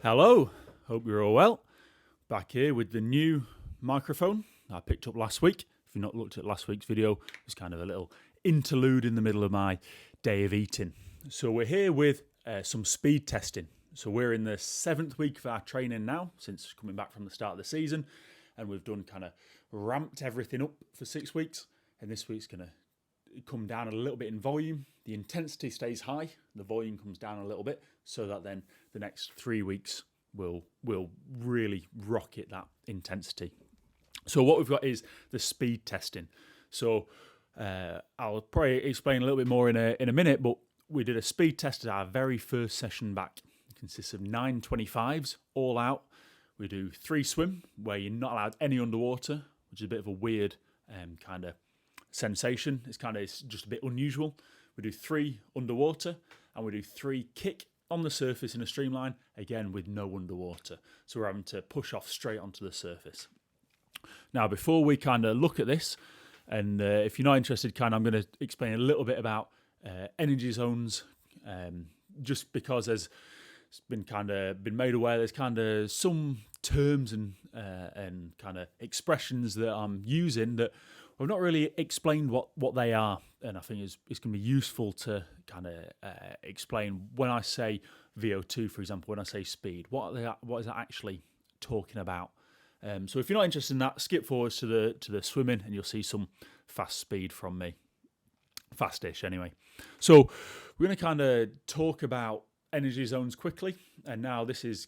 Hello, hope you're all well. Back here with the new microphone I picked up last week. If you've not looked at last week's video, it's kind of a little interlude in the middle of my day of eating. So we're here with some speed testing. So we're in the 7th week of our training now, since coming back from the start of the season, and we've done kind of ramped everything up for 6 weeks, and this week's going to come down a little bit in volume. The intensity stays high, the volume comes down a little bit, so that then the next 3 weeks will really rocket that intensity. So what we've got is the speed testing. So I'll probably explain a little bit more in a minute, but we did a speed test at our very first session back. It consists of 9 25s all out. We do 3 swim, where you're not allowed any underwater, which is a bit of a weird kind of sensation. It's just a bit unusual. We do 3 underwater, and we do 3 kick on the surface in a streamline, again with no underwater. So we're having to push off straight onto the surface. Now, before we kind of look at this, and if you're not interested, I'm going to explain a little bit about energy zones, just because there's been made aware there's kind of some terms and kind of expressions that I'm using that I've not really explained what they are, and I think it's going to be useful to kind of explain when I say VO2, for example, when I say speed, what is that actually talking about? So if you're not interested in that, skip forwards to the swimming, and you'll see some fast speed from me, fast-ish anyway. So we're going to kind of talk about energy zones quickly, and now this is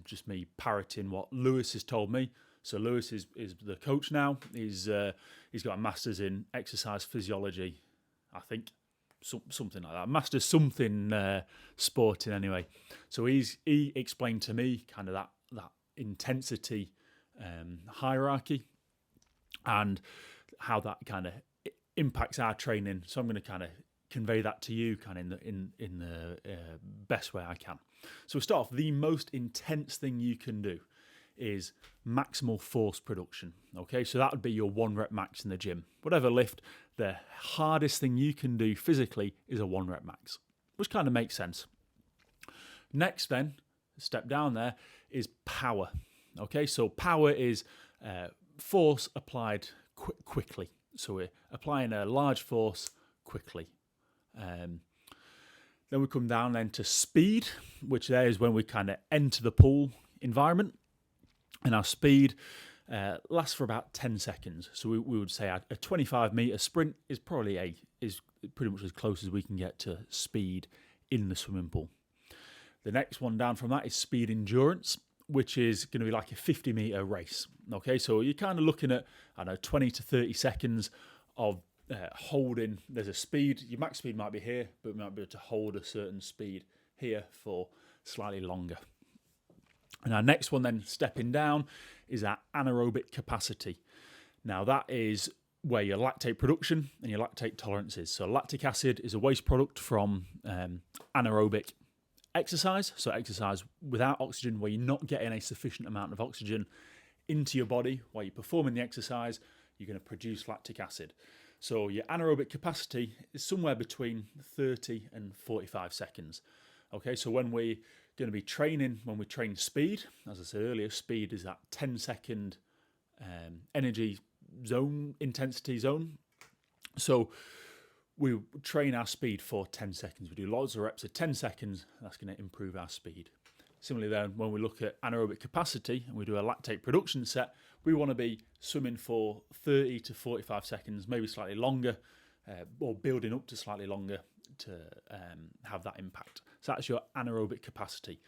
just me parroting what Lewis has told me. So Lewis is the coach now. He's got a master's in exercise physiology, I think, something like that. Master's something sporting anyway. So he explained to me kind of that intensity hierarchy and how that kind of impacts our training. So I'm going to kind of convey that to you kind of in the best way I can. So we start off. The most intense thing you can do is maximal force production. Okay, so that would be your 1 rep max in the gym. Whatever lift, the hardest thing you can do physically is a 1 rep max, which kind of makes sense. Next then, step down there, is power. Okay, so power is force applied quickly. So we're applying a large force quickly. Then we come down then to speed, which there is when we kind of enter the pool environment. And our speed lasts for about 10 seconds. So we would say a 25-meter sprint is pretty much as close as we can get to speed in the swimming pool. The next one down from that is speed endurance, which is going to be like a 50-meter race. Okay, so you're kind of looking at 20 to 30 seconds of holding. There's a speed. Your max speed might be here, but we might be able to hold a certain speed here for slightly longer. And our next one then, stepping down, is our anaerobic capacity. Now that is where your lactate production and your lactate tolerance is. So lactic acid is a waste product from anaerobic exercise. So exercise without oxygen, where you're not getting a sufficient amount of oxygen into your body while you're performing the exercise, you're going to produce lactic acid. So your anaerobic capacity is somewhere between 30 and 45 seconds. Okay, so when we're going to be training, when we train speed, as I said earlier, speed is that 10-second energy zone, intensity zone. So we train our speed for 10 seconds. We do lots of reps of 10 seconds. That's going to improve our speed. Similarly then, when we look at anaerobic capacity and we do a lactate production set, we want to be swimming for 30 to 45 seconds, maybe slightly longer, or building up to slightly longer to have that impact. So that's your anaerobic capacity.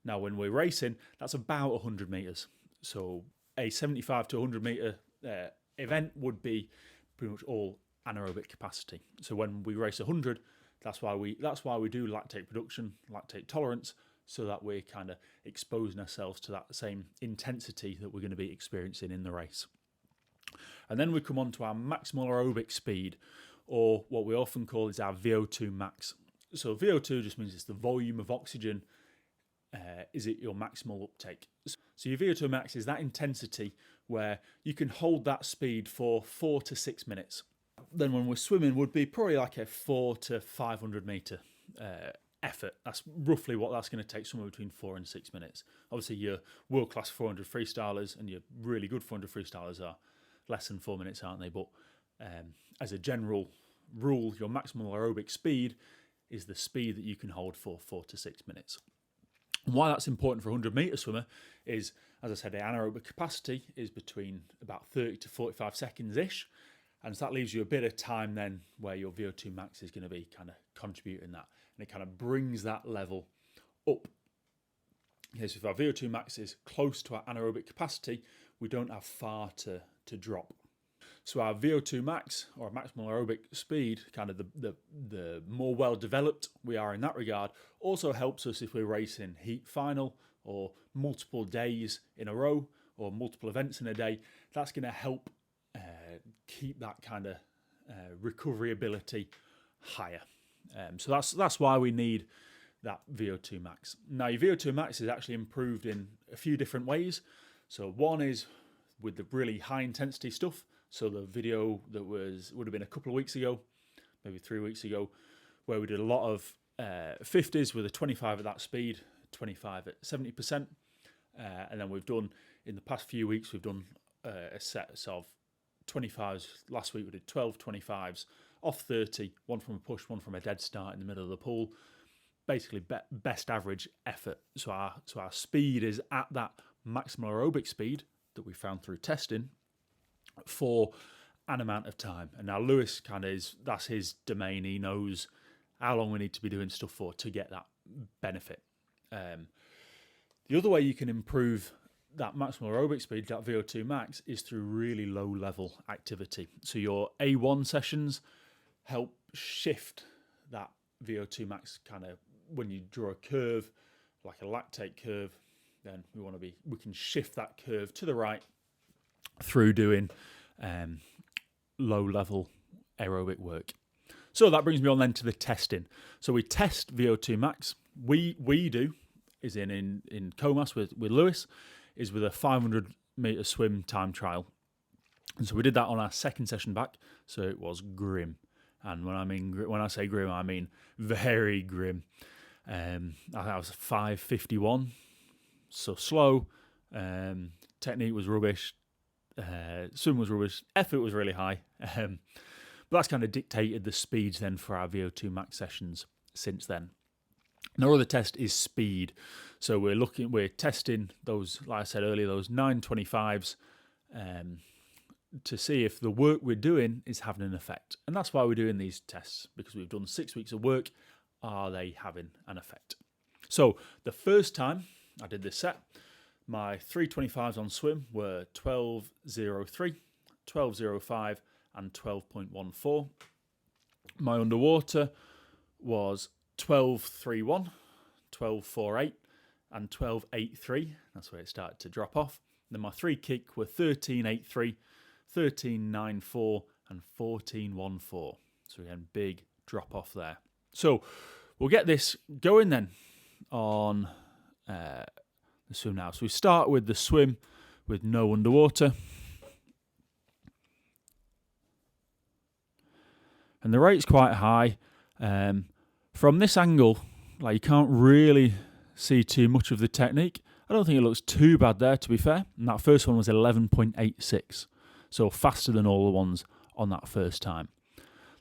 Now, when we're racing, that's about 100 meters. So a 75 to 100 meter event would be pretty much all anaerobic capacity. So when we race 100, that's why we do lactate production, lactate tolerance, so that we're kind of exposing ourselves to that same intensity that we're going to be experiencing in the race. And then we come on to our maximal aerobic speed, or what we often call is our VO2 max. So VO2 just means it's the volume of oxygen is at your maximal uptake. So your VO2 max is that intensity where you can hold that speed for 4 to 6 minutes. Then when we're swimming would be probably like a 4 to 500 meter effort. That's roughly what that's going to take, somewhere between 4 and 6 minutes. Obviously, your world-class 400 freestylers and your really good 400 freestylers are less than 4 minutes, aren't they? But as a general rule, your maximal aerobic speed is the speed that you can hold for 4 to 6 minutes. And why that's important for a 100-metre swimmer is, as I said, the anaerobic capacity is between about 30 to 45 seconds-ish. And so that leaves you a bit of time then where your VO2 max is going to be kind of contributing that. And it kind of brings that level up. Okay, so if our VO2 max is close to our anaerobic capacity, we don't have far to drop. So our VO2 max, or maximal aerobic speed, kind of the more well developed we are in that regard, also helps us if we're racing heat final or multiple days in a row or multiple events in a day. That's going to help keep that kind of recovery ability higher. So that's why we need that VO2 max. Now, your VO2 max is actually improved in a few different ways. So one is with the really high intensity stuff. So the video that would have been a couple of weeks ago, maybe 3 weeks ago, where we did a lot of 50s with a 25 at that speed, 25 at 70%. And then we've done, in the past few weeks, we've done a set of 25s. Last week we did 12 25s off 30, one from a push, one from a dead start in the middle of the pool. Basically best average effort. So our speed is at that maximal aerobic speed that we found through testing for an amount of time. And now Lewis that's his domain. He knows how long we need to be doing stuff for to get that benefit. The other way you can improve that maximal aerobic speed, that VO2 max, is through really low level activity. So your A1 sessions help shift that VO2 max kind of, when you draw a curve, like a lactate curve, then we can shift that curve to the right through doing low level aerobic work. So that brings me on then to the testing. So we test VO2 max. We do is in Comas with Lewis, is with a 500 metre swim time trial. And so we did that on our second session back. So it was grim. And when I say grim, I mean very grim. I was 5:51, so slow. Technique was rubbish. Swim was rubbish. Effort was really high. But that's kind of dictated the speeds then for our VO2 max sessions since then. Our other test is speed. So we're testing those, like I said earlier, those 925s to see if the work we're doing is having an effect. And that's why we're doing these tests, because we've done 6 weeks of work. Are they having an effect? So the first time I did this set, my 325s on swim were 12.03, 12.05 and 12.14. My underwater was 12.31, 12.48 and 12.83. That's where it started to drop off. And then my 3 kick were 13.83, 13.94 and 14.14. So again, big drop off there. So we'll get this going then on the swim now. So we start with the swim with no underwater. And the rate's quite high. From this angle, like, you can't really see too much of the technique. I don't think it looks too bad there, to be fair. And that first one was 11.86. So faster than all the ones on that first time.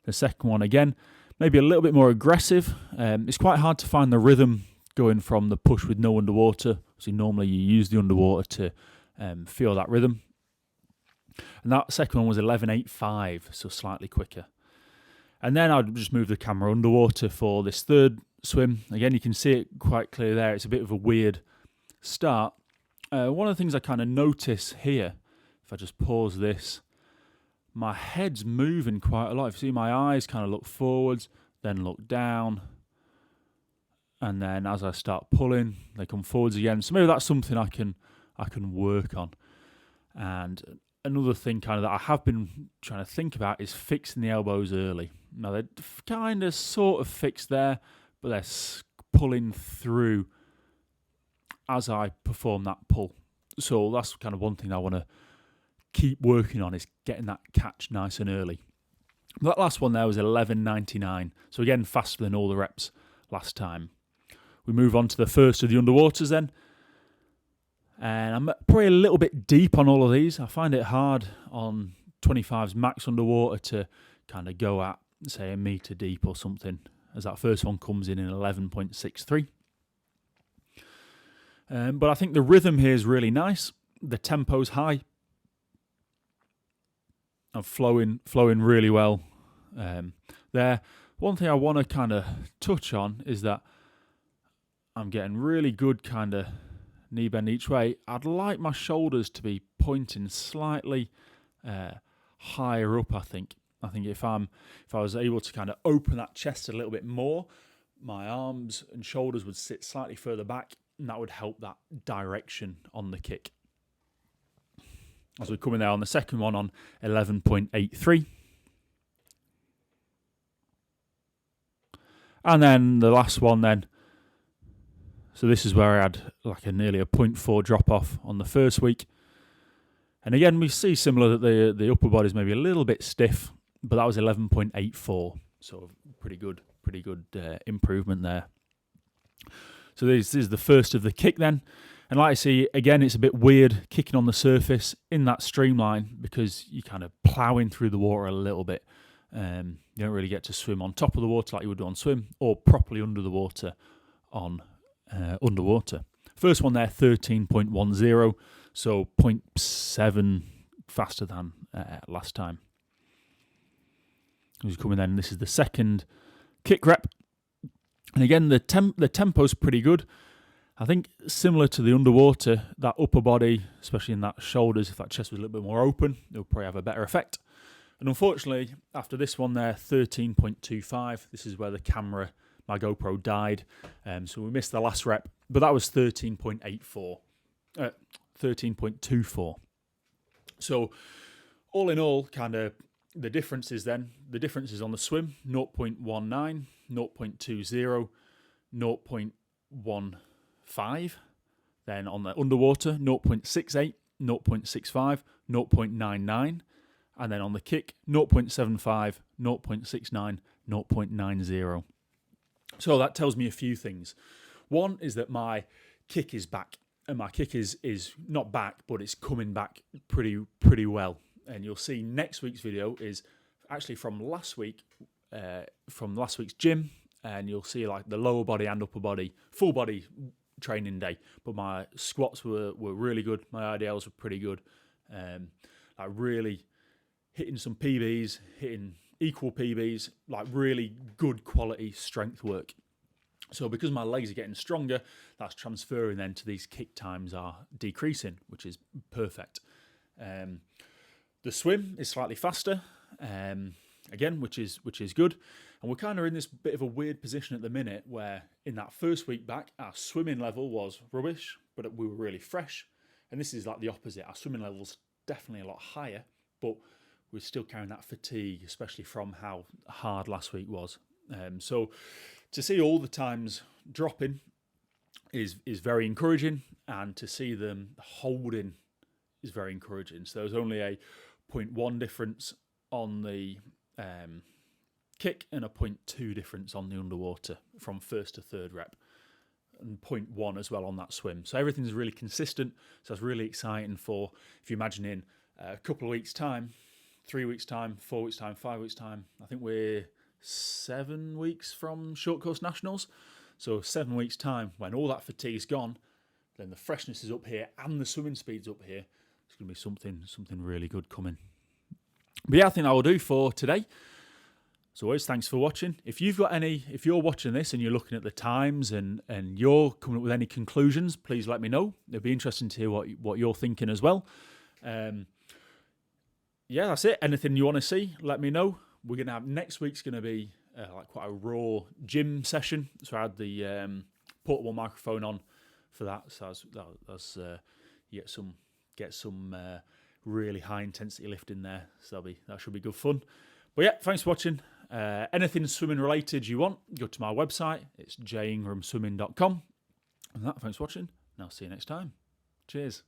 The second one, again, maybe a little bit more aggressive. It's quite hard to find the rhythm going from the push with no underwater. So normally you use the underwater to feel that rhythm. And that second one was 11.85, so slightly quicker. And then I'd just move the camera underwater for this third swim. Again, you can see it quite clear there. It's a bit of a weird start. One of the things I kind of notice here, if I just pause this, my head's moving quite a lot. If you see, my eyes kind of look forwards, then look down. And then as I start pulling, they come forwards again. So maybe that's something I can work on. And another thing kind of that I have been trying to think about is fixing the elbows early. Now, they're kind of sort of fixed there, but they're pulling through as I perform that pull. So that's kind of one thing I want to keep working on, is getting that catch nice and early. That last one there was 11.99. So again, faster than all the reps last time. we move on to the first of the underwaters then. And I'm probably a little bit deep on all of these. I find it hard on 25's max underwater to kind of go at, say, a metre deep or something, as that first one comes in 11.63. But I think the rhythm here is really nice. The tempo's high. I'm flowing really well there. One thing I want to kind of touch on is that I'm getting really good kind of knee bend each way. I'd like my shoulders to be pointing slightly higher up, I think. I think if I was able to kind of open that chest a little bit more, my arms and shoulders would sit slightly further back, and that would help that direction on the kick. As we come in there on the second one on 11.83. And then the last one then. So this is where I had like nearly a 0.4 drop off on the first week. And again, we see similar that the upper body is maybe a little bit stiff, but that was 11.84. So pretty good improvement there. So this is the first of the kick then. And like I see, again, it's a bit weird kicking on the surface in that streamline because you're kind of ploughing through the water a little bit. You don't really get to swim on top of the water like you would do on swim, or properly under the water on underwater. First one there, 13.10, so 0.7 faster than last time. Who's coming then? This is the second kick rep. And again, the tempo's pretty good. I think similar to the underwater, that upper body, especially in that shoulders, if that chest was a little bit more open, it would probably have a better effect. And unfortunately, after this one there, 13.25, this is where the camera, my GoPro, died. So we missed the last rep, but that was 13.24. So all in all, kind of the differences then, the differences on the swim, 0.19, 0.20, 0.15. Then on the underwater, 0.68, 0.65, 0.99. And then on the kick, 0.75, 0.69, 0.90. So that tells me a few things. One is that my kick is back. And my kick is not back, but it's coming back pretty well. And you'll see next week's video is actually from last week's gym. And you'll see like the lower body and upper body, full body training day. But my squats were really good. My IDLs were pretty good. Like really hitting some PBs, hitting equal PBs, like really good quality strength work. So because my legs are getting stronger, that's transferring then to these kick times are decreasing, which is perfect. The swim is slightly faster, again, which is good. And we're kind of in this bit of a weird position at the minute where in that first week back, our swimming level was rubbish, but we were really fresh. And this is like the opposite. Our swimming level's definitely a lot higher, but we're still carrying that fatigue, especially from how hard last week was. So to see all the times dropping is very encouraging, and to see them holding is very encouraging. So there's only a 0.1 difference on the kick and a 0.2 difference on the underwater from first to third rep, and 0.1 as well on that swim. So everything's really consistent. So that's really exciting for, if you imagine in a couple of weeks' time, 3 weeks' time, 4 weeks' time, 5 weeks' time. I think we're 7 weeks from Short Course Nationals. So 7 weeks' time, when all that fatigue's gone, then the freshness is up here and the swimming speed's up here. It's going to be something really good coming. But yeah, I think that will do for today. As always, thanks for watching. If you're watching this and you're looking at the times and you're coming up with any conclusions, please let me know. It'd be interesting to hear what you're thinking as well. Yeah, that's it. Anything you want to see, let me know. We're going to have, next week's going to be like quite a raw gym session. So I had the portable microphone on for that. So you get some really high intensity lift in there. So that should be good fun. But yeah, thanks for watching. Anything swimming related you want, go to my website. It's jingramswimming.com. And thanks for watching. And I'll see you next time. Cheers.